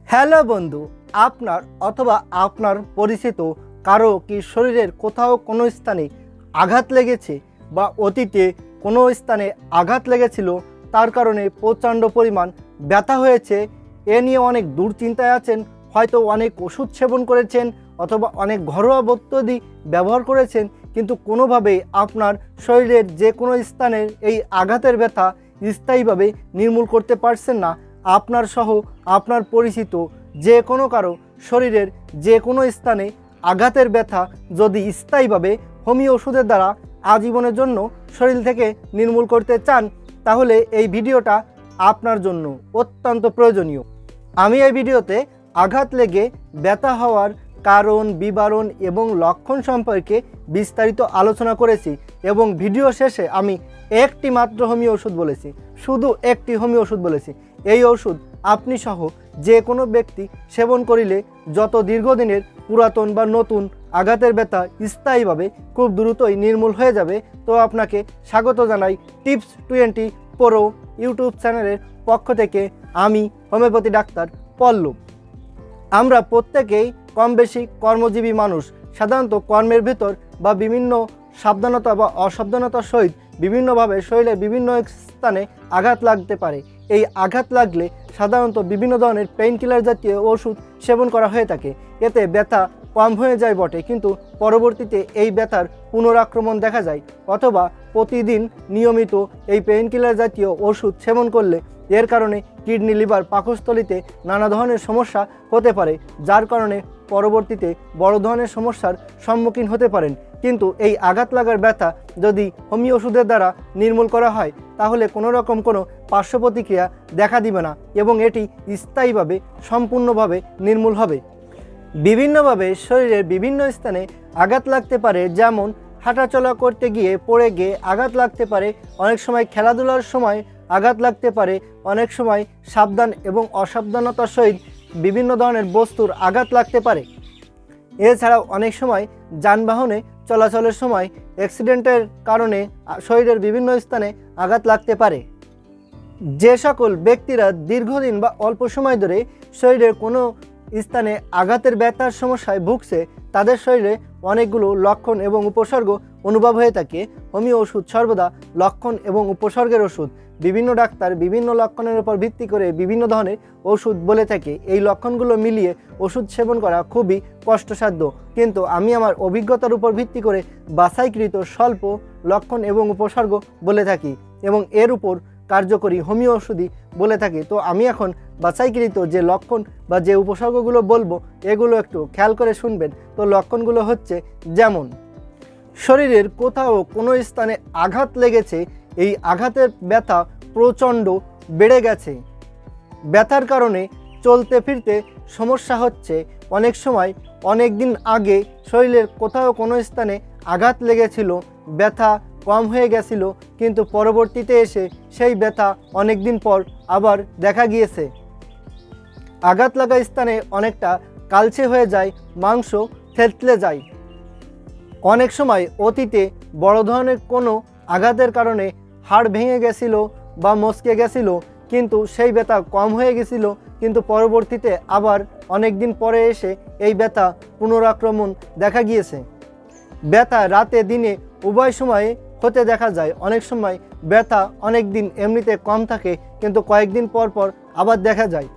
Hello বন্ধু, আপনার অথবা আপনার পরিচিত কারো কি শরীরের কোথাও কোনো স্থানে আঘাত লেগেছে বা অতীতে কোনো স্থানে আঘাত লেগেছিল, তার কারণে প্রচণ্ড পরিমাণ ব্যথা হয়েছে, এ নিয়ে অনেক দুশ্চিন্তায় আছেন। হয়তো অনেক ওষুধ সেবন করেছেন অথবা অনেক ঘরোয়া পদ্ধতি ব্যবহার করেছেন, কিন্তু কোনোভাবেই আপনার শরীরের যে কোনো স্থানের এই আঘাতের ব্যথা স্থায়ীভাবে নির্মূল করতে পারছেন না। আপনার সহ আপনার পরিচিত যে কোনো কারো শরীরের যে কোনো স্থানে আঘাতের ব্যথা যদি স্থায়ীভাবে হোমিও ওষুধের দ্বারা আজীবনের জন্য শরীর থেকে নির্মূল করতে চান, তাহলে এই ভিডিওটা আপনার জন্য অত্যন্ত প্রয়োজনীয়। আমি এই ভিডিওতে আঘাত লেগে ব্যথা হওয়ার কারণ, বিবরণ এবং লক্ষণ সম্পর্কে বিস্তারিত আলোচনা করেছি এবং ভিডিও শেষে আমি একটি মাত্র হোমিও ওষুধ বলেছি, শুধু একটি হোমিও ওষুধ বলেছি। এই ওষুধ আপনি সহ যে কোনো ব্যক্তি সেবন করিলে যত দীর্ঘদিনের পুরাতন বা নতুন আঘাতের ব্যথা স্থায়ীভাবে খুব দ্রুতই নির্মূল হয়ে যাবে। তো আপনাকে স্বাগত জানাই টিপস 20 প্রো ইউটিউব চ্যানেলের পক্ষ থেকে। আমি হোমিওপ্যাথি ডাক্তার পল্লব। আমরা প্রত্যেকেই কম বেশি কর্মজীবী মানুষ। সাধারণত কর্মের ভেতর বা বিভিন্ন সাবধানতা বা অসাবধানতার সহিত বিভিন্নভাবে শরীরে বিভিন্ন স্থানে আঘাত লাগতে পারে। এই আঘাত লাগলে সাধারণত বিভিন্ন ধরনের পেইন কিলার জাতীয় ওষুধ সেবন করা হয়ে থাকে। এতে ব্যথা কম হয়ে যায় বটে, কিন্তু পরবর্তীতে এই ব্যথার পুনরাক্রমণ দেখা যায়। অথবা প্রতিদিন নিয়মিত এই পেইন কিলার জাতীয় ওষুধ সেবন করলে এর কারণে কিডনি, লিভার, পাকস্থলীতে নানা ধরনের সমস্যা হতে পারে, যার কারণে পরবর্তীতে বড় ধরনের সমস্যার সম্মুখীন হতে পারেন। কিন্তু এই আঘাত লাগার ব্যথা যদি হোমিও ওষুধের দ্বারা নির্মূল করা হয়, তাহলে কোনো রকম কোনো পার্শ্ব প্রতিক্রিয়া দেখা দিবে না এবং এটি স্থায়ীভাবে সম্পূর্ণভাবে নির্মূল হবে। বিভিন্নভাবে শরীরের বিভিন্ন স্থানে আঘাত লাগতে পারে, যেমন হাঁটাচলা করতে গিয়ে পড়ে গিয়ে আঘাত লাগতে পারে, অনেক সময় খেলাধুলার সময় আঘাত লাগতে পারে, অনেক সময় সাবধান এবং অসাবধানতার সহিত বিভিন্ন ধরনের বস্তুর আঘাত লাগতে পারে। এছাড়াও অনেক সময় যানবাহনে চলাচলের সময় অ্যাক্সিডেন্টের কারণে শরীরের বিভিন্ন স্থানে আঘাত লাগতে পারে। যে সকল ব্যক্তিরা দীর্ঘদিন বা অল্প সময় ধরে শরীরের কোনো স্থানে আঘাতের ব্যথার সমস্যায় ভুগছে, তাদের শরীরে অনেকগুলো লক্ষণ এবং উপসর্গ অনুভব হয়ে থাকে। হোমিও ওষুধ সর্বদা লক্ষণ এবং উপসর্গের ওষুধ। বিভিন্ন ডাক্তার বিভিন্ন লক্ষণের উপর ভিত্তি করে বিভিন্ন ধরনের ওষুধ বলে থাকে। এই লক্ষণগুলো মিলিয়ে ওষুধ সেবন করা খুবই কষ্টসাধ্য, কিন্তু আমি আমার অভিজ্ঞতার উপর ভিত্তি করে বাছাইকৃত স্বল্প লক্ষণ এবং উপসর্গ বলে থাকি এবং এর উপর কার্যকরী হোমিও ওষুধই বলে থাকি। তো আমি এখন বাছাইকৃত যে লক্ষণ বা যে উপসর্গগুলো বলবো, এগুলো একটু খেয়াল করে শুনবেন। তো লক্ষণগুলো হচ্ছে, যেমন শরীরের কোথাও কোনো স্থানে আঘাত লেগেছে, এই আঘাতের ব্যথা প্রচণ্ড বেড়ে গেছে, ব্যথার কারণে চলতে ফিরতে সমস্যা হচ্ছে, অনেক সময় অনেক দিন আগে শরীরের কোথাও কোনো স্থানে আঘাত লেগেছিল, ব্যথা কম হয়ে গেছিল, কিন্তু পরবর্তীতে এসে সেই ব্যথা অনেক দিন পর আবার দেখা গিয়েছে। আঘাত লাগা স্থানে অনেকটা কালচে হয়ে যায়, মাংস থেতলে যায়। অনেক সময় অতীতে বড় ধরনের কোনো আঘাতের কারণে হাড় ভেঙে গেছিল বা মচকে গেছিল, কিন্তু সেই ব্যথা কম হয়ে গেছিল, কিন্তু পরবর্তীতে আবার অনেক দিন পরে এসে এই ব্যথা পুনরাক্রমণ দেখা গিয়েছে। ব্যথা রাতে দিনে উভয় সময়ে হতে দেখা যায়। অনেক সময় ব্যথা অনেক দিন এমনিতে কম থাকে, কিন্তু কয়েকদিন পর পর আবার দেখা যায়।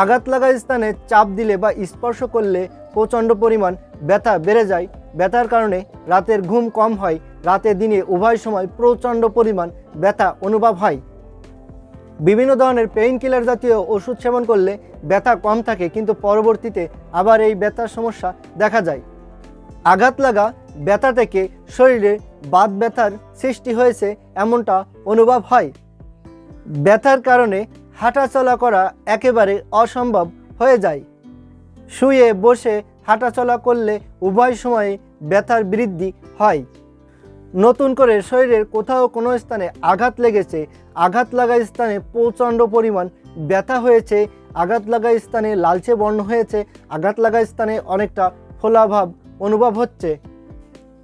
আঘাত লাগা স্থানে চাপ দিলে বা স্পর্শ করলে প্রচণ্ড পরিমাণ ব্যথা বেড়ে যায়। ব্যথার কারণে রাতের ঘুম কম হয়, রাতে দিনে উভয় সময় প্রচণ্ড পরিমাণ ব্যথা অনুভব হয়। বিভিন্ন ধরনের পেইন কিলার জাতীয় ওষুধ সেবন করলে ব্যথা কম থাকে, কিন্তু পরবর্তীতে আবার এই ব্যথার সমস্যা দেখা যায়। আঘাত লাগা ব্যথা থেকে শরীরে বাত ব্যথার সৃষ্টি হয়েছে এমনটা অনুভব হয়। ব্যথার কারণে হাঁটাচলা করা একেবারে অসম্ভব হয়ে যায়। শুয়ে বসে হাঁটাচলা করলে উভয় সময়ে ব্যথার বৃদ্ধি হয়। নতুন করে শরীরের কোথাও কোনো স্থানে আঘাত লেগেছে, আঘাত লাগা স্থানে প্রচণ্ড পরিমাণ ব্যথা হয়েছে, আঘাত লাগা স্থানে লালচে বর্ণ হয়েছে, আঘাত লাগা স্থানে অনেকটা ফোলাভাব অনুভব হচ্ছে।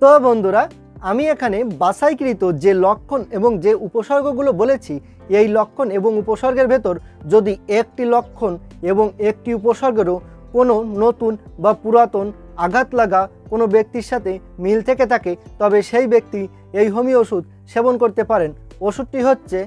তো বন্ধুরা, আমি এখানে বাছাইকৃত যে লক্ষণ এবং যে উপসর্গগুলো বলেছি, এই লক্ষণ এবং উপসর্গের ভেতর যদি একটি লক্ষণ এবং একটি উপসর্গেরও কোনো নতুন বা পুরাতন আঘাত লাগা কোনো ব্যক্তির সাথে মিল থেকে থাকে তবে সেই ব্যক্তি এই হোমিও ওষুধ সেবন করতে পারেন। ওষুধটি হচ্ছে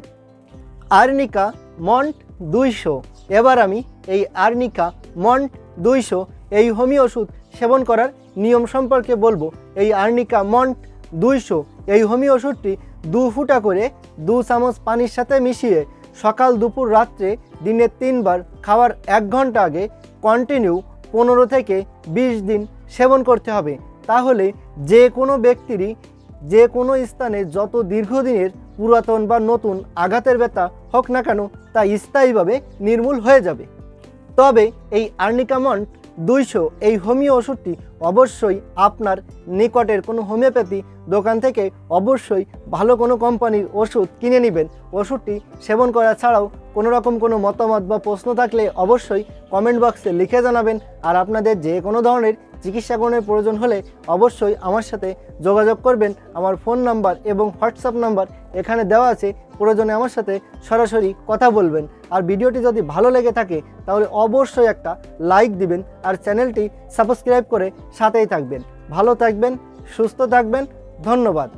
আর্নিকা মন্ট 200। এবার আমি এই আর্নিকা মন্ট 200 এই হোমিও ওষুধ সেবন করার নিয়ম সম্পর্কে বলবো। এই আর্নিকা মন্ট 200 এই হোমিও ওষুধটি 2 ফুটা করে 2 চামচ পানির সাথে মিশিয়ে সকাল দুপুর রাত্রে দিনে 3 বার খাওয়ার 1 ঘন্টা আগে কন্টিনিউ 15 থেকে 20 দিন সেবন করতে হবে। তাহলে যে কোনো ব্যক্তিরই যে কোনো স্থানে যত দীর্ঘদিনের পুরাতন বা নতুন আঘাতের ব্যথা হোক না কেন তা স্থায়ীভাবে নির্মূল হয়ে যাবে। তবে এই আর্নিকা মন্ট 200 এই হোমিও ওষুধটি অবশ্যই আপনার নিকটের কোনো হোমিওপ্যাথি দোকান থেকে অবশ্যই ভালো কোনো কোম্পানির ওষুধ কিনে নেবেন। ওষুধটি সেবন করা ছাড়াও কোনো রকম কোনো মতামত বা প্রশ্ন থাকলে অবশ্যই কমেন্ট বক্সে লিখে জানাবেন। আর আপনাদের যে কোনো ধরনের চিকিৎসাকরণের প্রয়োজন হলে অবশ্যই আমার সাথে যোগাযোগ করবেন। আমার ফোন নাম্বার এবং হোয়াটসঅ্যাপ নাম্বার এখানে দেওয়া আছে, প্রয়োজনে আমার সাথে সরাসরি কথা বলবেন। আর ভিডিওটি যদি ভালো লেগে থাকে তাহলে অবশ্যই একটা লাইক দিবেন আর চ্যানেলটি সাবস্ক্রাইব করে সাথেই থাকবেন। ভালো থাকবেন, সুস্থ থাকবেন, ধন্যবাদ।